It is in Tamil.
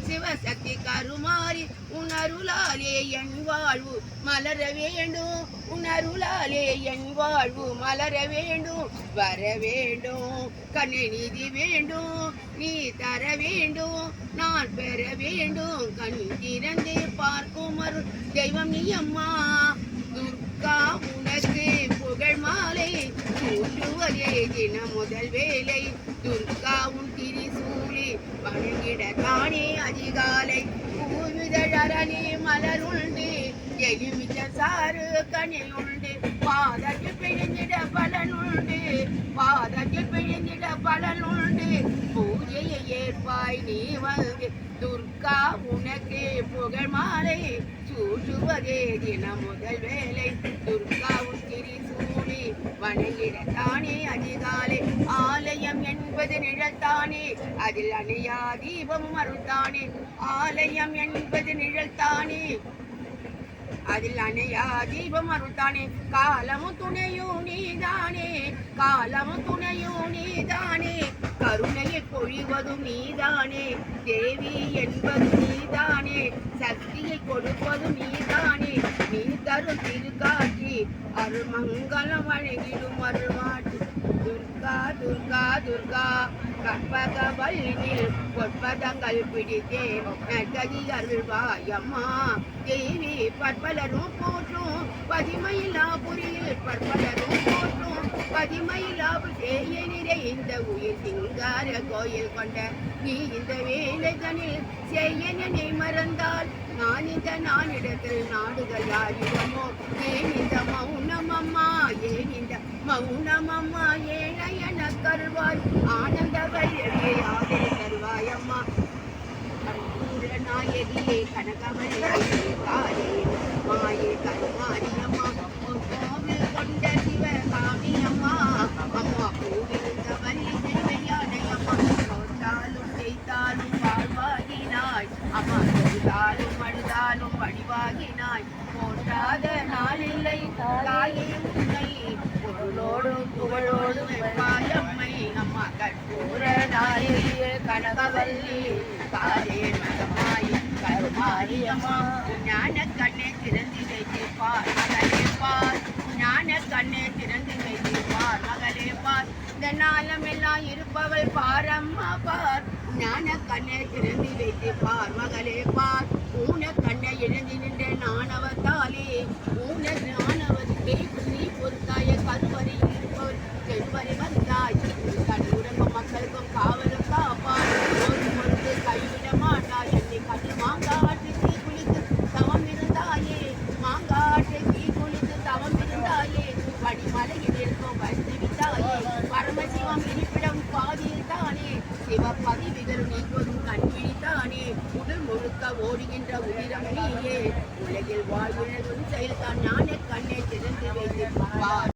சிவசக்தி கருமாறி உணருளாலே என் வாழ்வு மலர வேண்டும். உணருளாலே என் வாழ்வு மலர வேண்டும். வர வேண்டும் கண்ணை நீதி வேண்டும். நீ தர வேண்டும் நான் பெற வேண்டும். கண் திறந்து பார்க்கும் அருள் தெய்வம் நீ அம்மா. துர்கா உனக்கு புகழ் மாலை சூட்டுவதே தின முதல் வேலை. துர்கா உன் திரிசூலி வணங்கிட தானே அதிகாலை. பூவிதழரணி மலர் உண்டு எலுமிச்ச சாறு கனில் உண்டு. பாதத்தில் பிழிந்திட பலன் உண்டு. பாதத்தில் பிழிந்திட பலன் உண்டு. பூஜையை ஏற்பாய் நீ வந்து. துர்கா உனக்கு புகழ் மாலை சூட்டுவதே தின முதல் வேலை. துர்கா உன் திரிசூலி வணங்கிட தானே அதிகாலை. ஆலயம் என்பது நிழல்தானே அதில் அணையா தீபமும் அருள்தானே. ஆலயம் என்பது நிழல்தானே அதில் அணையா தீபம் அருள்தானே. காலமும் துணையும் நீதானே. காலமும் துணையும் நீதானே. கருணையை பொழிவதும் நீதானே. தேவி என்பது நீதானே. சக்தியை கொடுப்பதும் நீதானே. நீ தரும் திருக்காட்சி அருள் மங்களம் வழங்கிடும் அருள்மாட்டு. துர்கா துர்கா துர்கா கற்பகவல்லினில் பொற்பதங்கள் பிடித்தேன் நற்கதி அருள்வாயம்மா. தேவி பற்பலரும் போற்றும் பதிமையிலா புரியில் பற்பலரும் போற்றும் பதிமையிலா செய்ய நிறைந்த உயிர் சிங்கார கோயில் கொண்ட நீ இந்த வேலைதனில் செய்ய நினை மறந்தால் நான் இந்த நானிடத்தில் நாடுகள் யாரிடமோ. ஏன் இந்த மௌனம் அம்மா ஏன் இந்த மௌனம் அம்மா. ஏழையன கருவாய் ஆனந்த வழியே ஆதரி தருவாய் அம்மா. நாயகியே கனகவல்லியே காலே மாயே கருமாரி அம்மா. கோவில் கொண்ட சிவகாமி அம்மா. அம்மா பூவிருந்த வள்ளி திருவையானை அம்மா. தோற்றாலும் செய்தாலும் வாழ்வாகினாய் அம்மா. தொழுதாலும் அழுதாலும் வடிவாகினாய். போற்றாத நாளில்லை தாயே உன்னை. பொருளோடும் புகழோடும் வெப்பாயம்மை அம்மா. கற்பூர நாயகியே கனகவல்லி காலே மகமாயி கருமாரி அம்மா. ஞான கண்ணை திறந்து வைத்திருப்பார் மகளே பார். ஞான கண்ணை திறந்து வைத்திருப்பார் மகளே பார். இந்த நாளமெல்லாம் இருப்பவள் பாரம்மா பார். ஞான கண்ணை திறந்து வைத்திருப்பார் மகளே பார். ஊன கண்ணை இழந்து நின்ற நாணவத்தாலே ஊன நாணவத்தை நீ பொறுத்தாய. கருவறையில் இருப்பவர் செல்வரை வந்தாய். கண்ணுடம்பு மக்களுக்கும் காவலும் காப்பார். ஒரு பொழுது கைவிட மாட்டாய். என்னை கண்ணு மாங்காட்டு தீ குளித்து தவம் இருந்தாயே. மாங்காட்டு தீ குளித்து தவம் இருந்தாயே. படிமலையில் இருக்கும் வந்து விட்டாயே. பரமசிவம் இருப்பிடம் பாதியில் தானே. சிவப்பதிவிகள் நீக்குவதும் கண்விழித்தானே. உடல் முழுக்க ஓடுகின்ற உயிரம் நீயே. உலகில் வாழ்வினதும் செயல்தான் ஞான கண்ணை திறந்து வைத்து